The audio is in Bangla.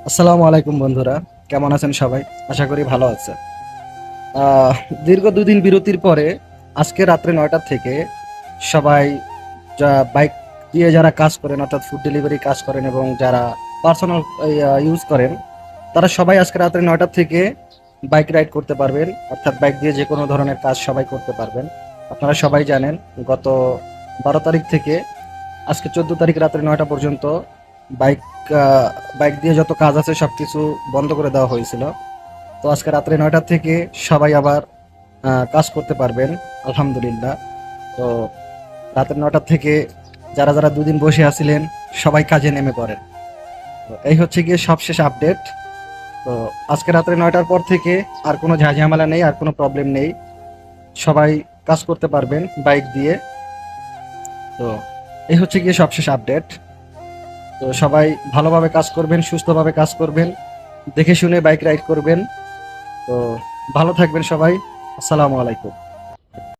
আসসালামু আলাইকুম বন্ধুরা, কেমন আছেন সবাই? আশা করি ভালো আছেন। আহ, দীর্ঘ দুদিন বিরতির পরে আজকে রাত্রে ৯টা থেকে সবাই বাইক দিয়ে যারা কাজ করেন, অর্থাৎ ফুড ডেলিভারি কাজ করেন এবং যারা পার্সোনাল ইউজ করেন, তারা সবাই আজকে রাত্রে ৯টা থেকে বাইক রাইড করতে পারবেন। অর্থাৎ বাইক দিয়ে যে কোনো ধরনের কাজ সবাই করতে পারবেন। আপনারা সবাই জানেন, গত 12 তারিখ থেকে আজকে 14 তারিখ রাত্রে ৯টা পর্যন্ত বাইক বাইক দিয়ে যত কাজ আছে সবকিছু বন্ধ করে দেওয়া হয়েছিল। তো আজকে রাত্রে ৯টা থেকে সবাই আবার কাজ করতে পারবেন, আলহামদুলিল্লাহ। তো রাত্রে ৯টা থেকে যারা যারা দুদিন বসে আছিলেন সবাই কাজে নেমে পড়েন। তো এই হচ্ছে গিয়ে সবশেষ আপডেট। তো আজকে রাত্রে ৯টার পর থেকে আর কোনো ঝামেলা নেই, আর কোনো প্রবলেম নেই। সবাই কাজ করতে পারবেন বাইক দিয়ে। তো এই হচ্ছে গিয়ে সবশেষ আপডেট। তো সবাই ভালোভাবে কাজ করবেন, সুস্থভাবে কাজ করবেন, দেখে শুনে বাইক রাইড করবেন। তো ভালো থাকবেন সবাই। আসসালামু আলাইকুম।